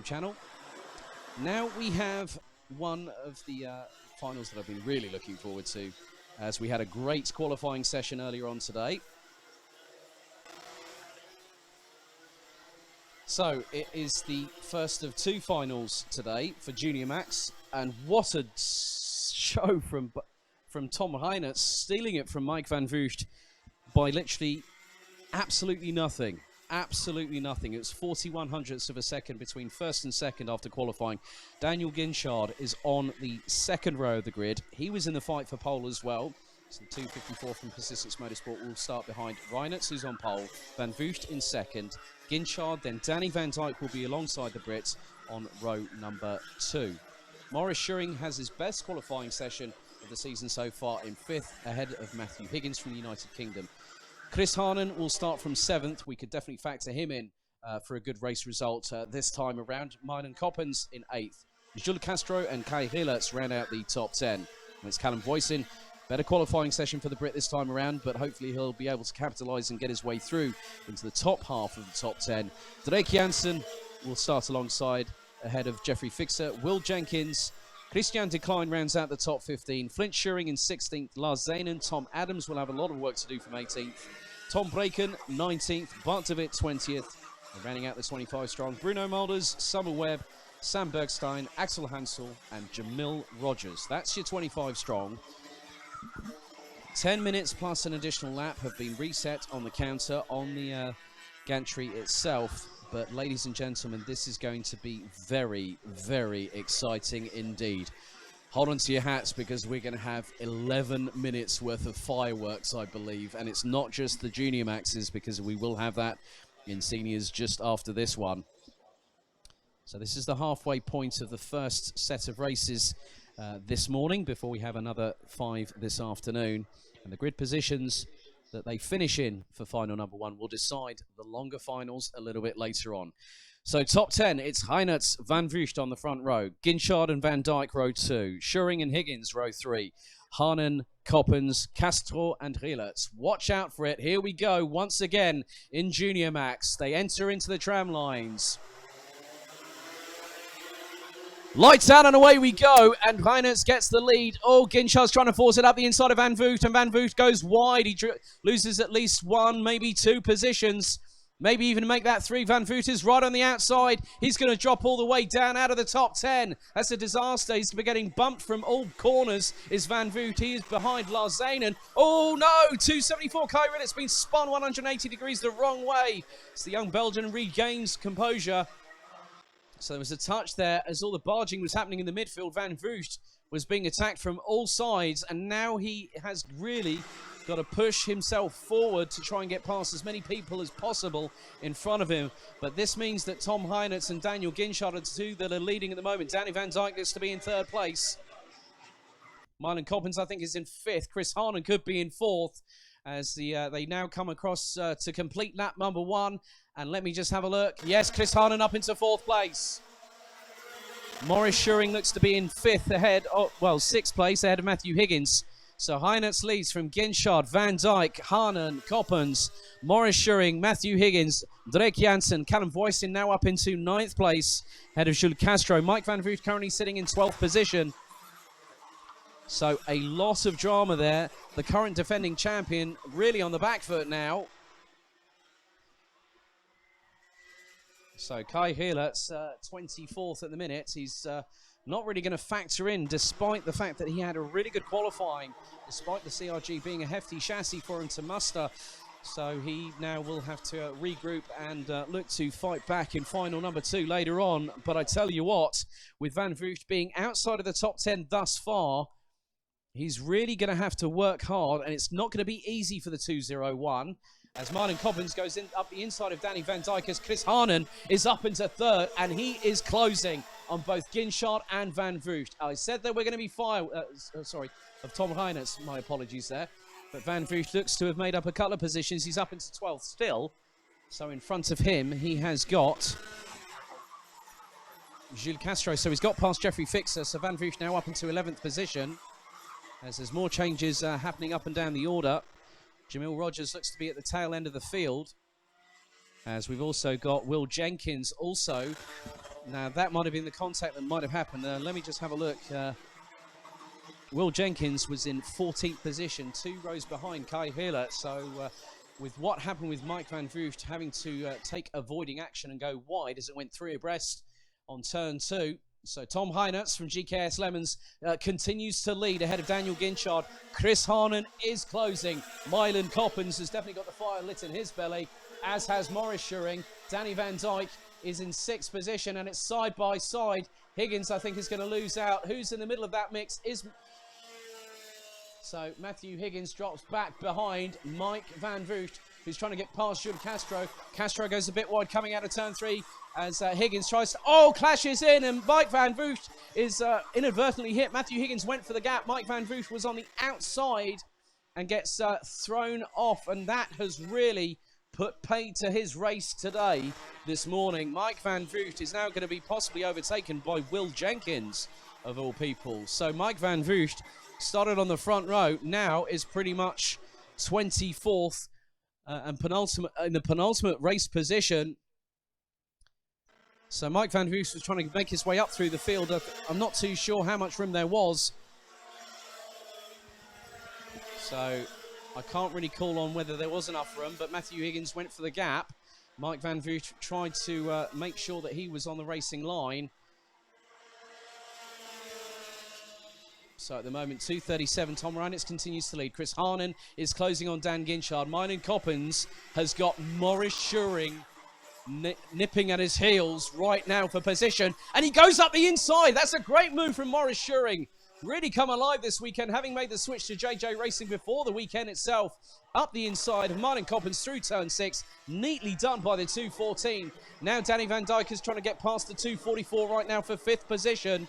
channel. Now we have one of the finals that I've been really looking forward to, as we had a great qualifying session earlier on today. So it is the first of two finals today for Junior Max, and what a show from Tom Heinert, stealing it from Mike van Vugt by literally absolutely nothing. Absolutely nothing. It was 41 hundredths of a second between first and second after qualifying. Daniel Ginchard is on the second row of the grid. He was in the fight for pole as well. So the 254 from Persistence Motorsport will start behind Reinert, who's on pole, Van Vugt in second, Ginchard, then Danny Van Dyke will be alongside the Brits on row number 2. Maurice Schuring has his best qualifying session of the season so far in 5th, ahead of Matthew Higgins from the United Kingdom. Chris Harnan will start from 7th. We could definitely factor him in for a good race result this time around. Myron Coppens in 8th. Jules Castro and Kai Hillertz round out the top 10. And it's Callum Voisin. Better qualifying session for the Brit this time around, but hopefully he'll be able to capitalise and get his way through into the top half of the top 10. Drake Jansen will start alongside, ahead of Jeffrey Fixer. Will Jenkins, Christian Decline rounds out the top 15. Flint Schuring in 16th. Lars Zanen, Tom Adams will have a lot of work to do from 18th. Tom Braken, 19th. Bart de Wit, 20th. And rounding out the 25 strong, Bruno Mulders, Summer Webb, Sam Bergstein, Axel Hansel, and Jamil Rogers. That's your 25 strong. 10 minutes plus an additional lap have been reset on the counter on the gantry itself. But ladies and gentlemen, this is going to be very, very exciting indeed. Hold on to your hats, because we're going to have 11 minutes worth of fireworks, I believe. And it's not just the Junior Maxes, because we will have that in seniors just after this one. So this is the halfway point of the first set of races this morning, before we have another 5 this afternoon. And the grid positions that they finish in for final number 1 will decide the longer finals a little bit later on. So top 10, it's Heinert, Van Vugt on the front row, Ginchard and Van Dyke row 2, Schuring and Higgins row 3, Harnan, Coppens, Castro and Hillertz. Watch out for it. Here we go once again in Junior Max. They enter into the tram lines. Lights out and away we go, and Heinert gets the lead. Oh, Ginchard's trying to force it up the inside of Van Vugt, and Van Vugt goes wide. He loses at least 1, maybe 2 positions. Maybe even make that 3. Van Vugt is right on the outside. He's going to drop all the way down out of the top 10. That's a disaster. He's getting bumped from all corners is Van Vugt. He is behind Lars Zanen. Oh no, 274 Kyron. It's been spun 180 degrees the wrong way. It's the young Belgian regains composure. So there was a touch there as all the barging was happening in the midfield. Van Vugt was being attacked from all sides, and now he has really got to push himself forward to try and get past as many people as possible in front of him. But this means that Tom Heinert and Daniel Ginchard are the 2 that are leading at the moment. Danny Van Dyke gets to be in 3rd place. Myron Coppens, I think, is in 5th. Chris Harnan could be in 4th, as they now come across to complete lap number 1. And let me just have a look. Yes, Chris Harnan up into 4th place. Maurice Schuring looks to be in 5th ahead, 6th place ahead of Matthew Higgins. So Heinert leads from Ginchard, Van Dyke, Harnan, Coppens, Maurice Schuring, Matthew Higgins, Drake Jansen, Callum Voisin now up into 9th place ahead of Jules Castro. Mike Van Vugt currently sitting in 12th position. So a lot of drama there. The current defending champion really on the back foot now. So Kai Hillertz, 24th at the minute. He's not really going to factor in, despite the fact that he had a really good qualifying, despite the CRG being a hefty chassis for him to muster. So he now will have to regroup and look to fight back in final number 2 later on. But I tell you what, with Van Vugt being outside of the top 10 thus far, he's really going to have to work hard, and it's not going to be easy for the 201. As Myron Coppens goes in up the inside of Danny Van Dyke, as Chris Harnan is up into 3rd, and he is closing on both Ginchard and Van Vugt. I said that we're going to be of Tom Heinert, my apologies there. But Van Vugt looks to have made up a couple of positions. He's up into 12th still. So in front of him, he has got Jules Castro. So he's got past Jeffrey Fixer. So Van Vugt now up into 11th position, as there's more changes happening up and down the order. Jamil Rogers looks to be at the tail end of the field, as we've also got Will Jenkins also Now, that might have been the contact that might have happened. Let me just have a look. Will Jenkins was in 14th position, 2 rows behind Kai Hiller. So with what happened with Mike Van Vugt having to take avoiding action and go wide as it went 3 abreast on turn 2. So Tom Heinertz from GKS Lemons continues to lead ahead of Daniel Ginchard. Chris Harnan is closing. Mylan Coppens has definitely got the fire lit in his belly, as has Morris Schuring. Danny Van Dyke is in 6th position, and it's side by side. Higgins, I think, is going to lose out. Who's in the middle of that mix is... So Matthew Higgins drops back behind Mike Van Vugt, who's trying to get past Jules Castro. Castro goes a bit wide coming out of turn 3 as Higgins tries to... Oh, clashes in, and Mike Van Vugt is inadvertently hit. Matthew Higgins went for the gap. Mike Van Vugt was on the outside and gets thrown off, and that has really put paid to his race today, this morning. Mike Van Vugt is now going to be possibly overtaken by Will Jenkins, of all people. So Mike Van Vugt started on the front row, now is pretty much 24th and penultimate in the penultimate race position. So Mike Van Vugt was trying to make his way up through the field. I'm not too sure how much room there was. So I can't really call on whether there was enough room, but Matthew Higgins went for the gap. Mike Van Vugt tried to make sure that he was on the racing line. So at the moment, 2:37, Tom Reinitz continues to lead. Chris Harnan is closing on Dan Ginchard. Mylan Coppens has got Morris Schuring nipping at his heels right now for position. And he goes up the inside. That's a great move from Morris Schuring. Really come alive this weekend, having made the switch to JJ Racing before the weekend itself. Up the inside of Mylan Coppens through turn 6. Neatly done by the 2:14. Now Danny Van Dyke is trying to get past the 2:44 right now for 5th position.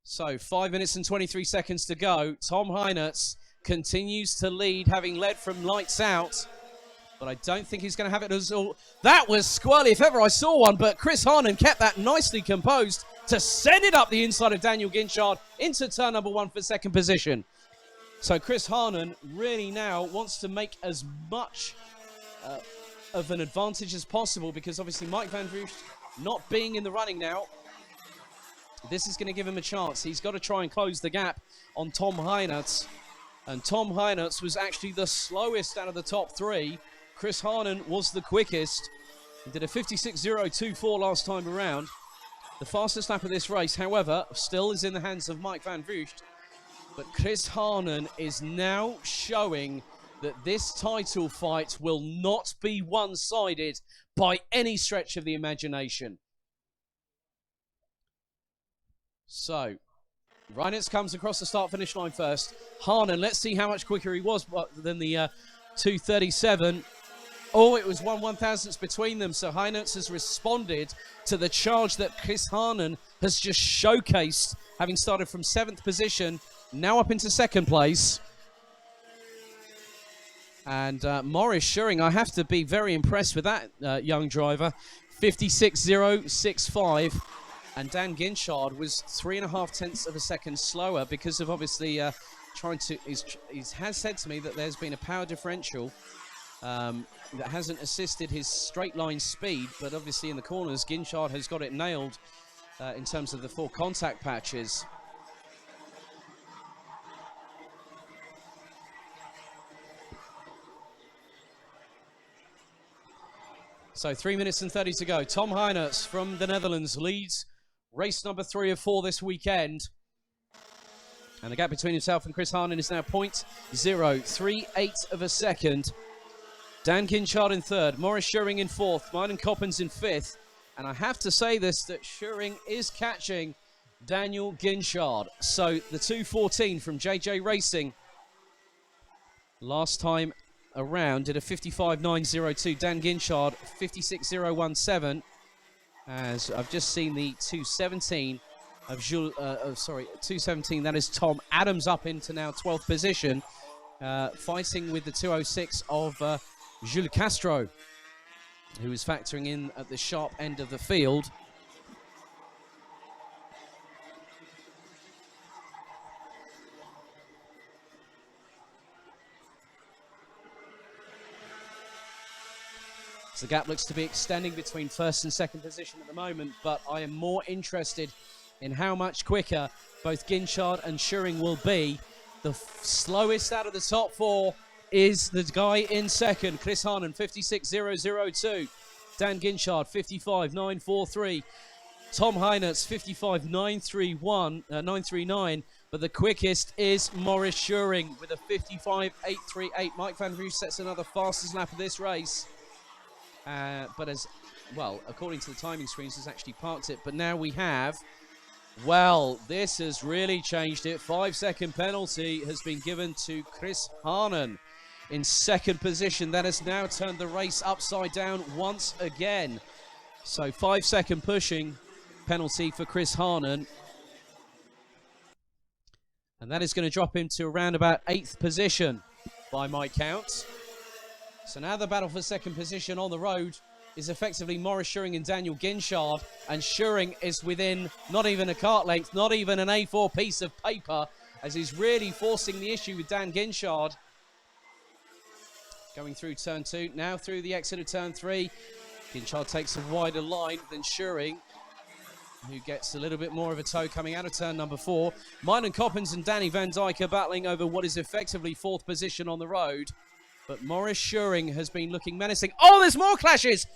So 5 minutes and 23 seconds to go. Tom Heinertz continues to lead, having led from lights out. But I don't think he's going to have it as all. That was squirrely if ever I saw one, but Chris Harnan kept that nicely composed to send it up the inside of Daniel Ginchard into turn number 1 for 2nd position. So Chris Harnan really now wants to make as much of an advantage as possible, because obviously Mike Van Vugt not being in the running now, this is going to give him a chance. He's got to try and close the gap on Tom Heinertz. And Tom Heinertz was actually the slowest out of the top 3. Chris Harnan was the quickest. He did a 56.024 last time around. The fastest lap of this race, however, still is in the hands of Mike Van Vugt. But Chris Harnan is now showing that this title fight will not be one-sided by any stretch of the imagination. So, Reinitz comes across the start-finish line first. Harnan, let's see how much quicker he was than the 2:37. Oh, it was 1/1000th between them. So Heinertz has responded to the charge that Chris Harnan has just showcased, having started from 7th position, now up into 2nd place. And Morris Schuring, I have to be very impressed with that young driver. 56.065. And Dan Ginchard was 3.5 tenths of a second slower because of obviously trying to... He has said to me that there's been a power differential that hasn't assisted his straight line speed, but obviously in the corners, Ginchard has got it nailed in terms of the 4 contact patches. So 3 minutes and 30 to go. Tom Heinertz from the Netherlands leads race number 3 of 4 this weekend. And the gap between himself and Chris Harnan is now 0.038 of a second. Dan Ginchard in 3rd, Morris Schuring in 4th, Mylan Coppens in 5th. And I have to say this, that Schuring is catching Daniel Ginchard. So the 2:14 from JJ Racing last time around did a 55.902. Dan Ginchard 56.017. As I've just seen the 2:17 of Jules, 2:17, that is Tom Adams up into now 12th position, fighting with the 2:06 of Jules Castro, who is factoring in at the sharp end of the field. So the gap looks to be extending between first and second position at the moment, but I am more interested in how much quicker both Ginchard and Schuring will be. The slowest out of the top four is the guy in second, Chris Harnan, 56.002. Dan Ginchard, 55.943. Tom Heinertz, 55.939. But the quickest is Maurice Schuring with a 55.838. Mike Van Vliet sets another fastest lap of this race. But as well, according to the timing screens, has actually parked it. But now we have, well, this has really changed it. 5-second penalty has been given to Chris Harnan in second position. That has now turned the race upside down once again. So 5-second pushing penalty for Chris Harnan. And that is going to drop him to around about 8th position by my count. So now the battle for second position on the road is effectively Maurice Schuring and Daniel Ginchard. And Schuring is within not even a cart length, not even an A4 piece of paper, as he's really forcing the issue with Dan Ginchard. Going through turn 2, now through the exit of turn 3. Ginchard takes a wider line than Schuring, who gets a little bit more of a toe coming out of turn number 4. Myron Coppins and Danny Van Dyke are battling over what is effectively 4th position on the road. But Maurice Schuring has been looking menacing. Oh, there's more clashes!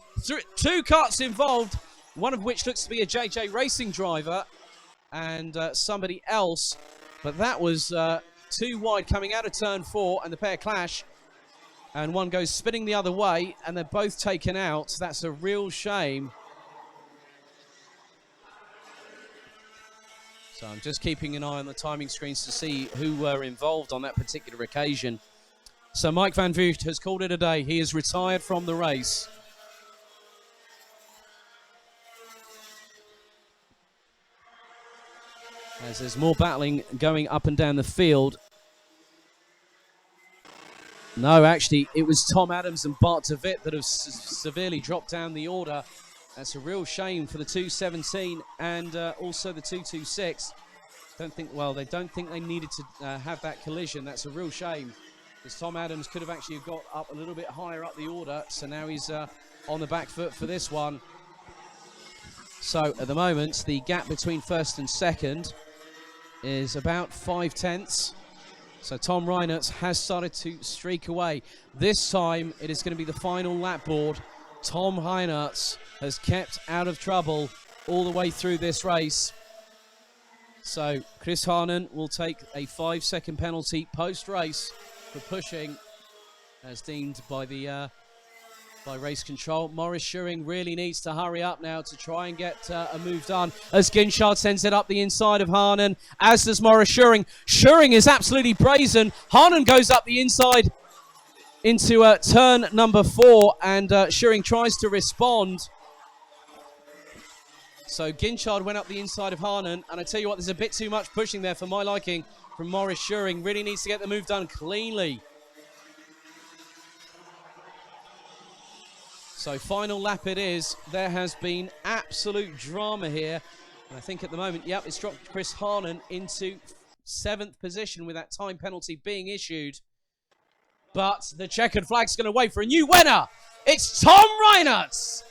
2 carts involved, one of which looks to be a JJ Racing driver and somebody else. But that was too wide coming out of turn 4, and the pair clash. And one goes spinning the other way, and they're both taken out. That's a real shame. So I'm just keeping an eye on the timing screens to see who were involved on that particular occasion. So Mike Van Vliet has called it a day. He is retired from the race. As there's more battling going up and down the field. No, actually, it was Tom Adams and Bart de Wit that have severely dropped down the order. That's a real shame for the 217 and also the 226. They don't think they needed to have that collision. That's a real shame, because Tom Adams could have actually got up a little bit higher up the order. So now he's on the back foot for this one. So at the moment, the gap between first and second is about 5/10. So Tom Reinertz has started to streak away. This time, it is going to be the final lap board. Tom Reinertz has kept out of trouble all the way through this race. So Chris Harnan will take a 5-second penalty post-race for pushing, as deemed by the by race control. Maurice Schuring really needs to hurry up now to try and get a move done, as Ginchard sends it up the inside of Harnan, as does Maurice Schuring. Schuring is absolutely brazen. Harnan goes up the inside into turn number 4, and Schuring tries to respond. So Ginchard went up the inside of Harnan, and I tell you what, there's a bit too much pushing there for my liking from Maurice Schuring. Really needs to get the move done cleanly. So final lap it is. There has been absolute drama here. And I think at the moment, yep, it's dropped Chris Harnan into 7th position with that time penalty being issued. But the checkered flag's going to wait for a new winner. It's Tom Reinertz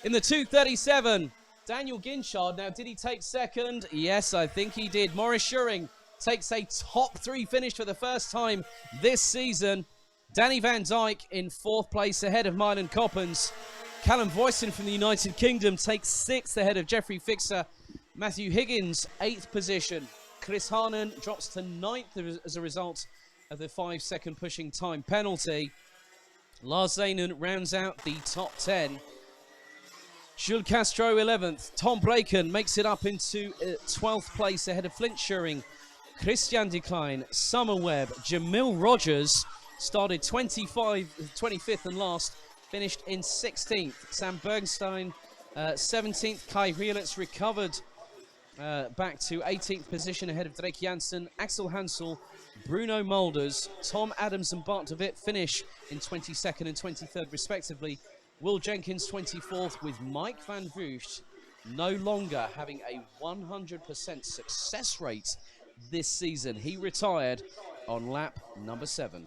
in the 237. Daniel Ginchard, now did he take second? Yes, I think he did. Maurice Schuring takes a top 3 finish for the first time this season. Danny Van Dyke in 4th place ahead of Myron Coppins. Callum Voisin from the United Kingdom takes 6th ahead of Jeffrey Fixer. Matthew Higgins, 8th position. Chris Harnan drops to 9th as a result of the 5-second pushing time penalty. Lars Zanen rounds out the top 10. Jules Castro 11th. Tom Braken makes it up into 12th place ahead of Flint Schuring. Christian Decline, Summer Webb, Jamil Rogers started 25th and last, finished in 16th. Sam Bergstein 17th. Kai Rielitz recovered back to 18th position ahead of Drake Janssen. Axel Hansel, Bruno Mulders, Tom Adams and Bart de Wit finish in 22nd and 23rd respectively. Will Jenkins 24th, with Mike Van Vliet no longer having a 100% success rate this season. He retired on lap number 7.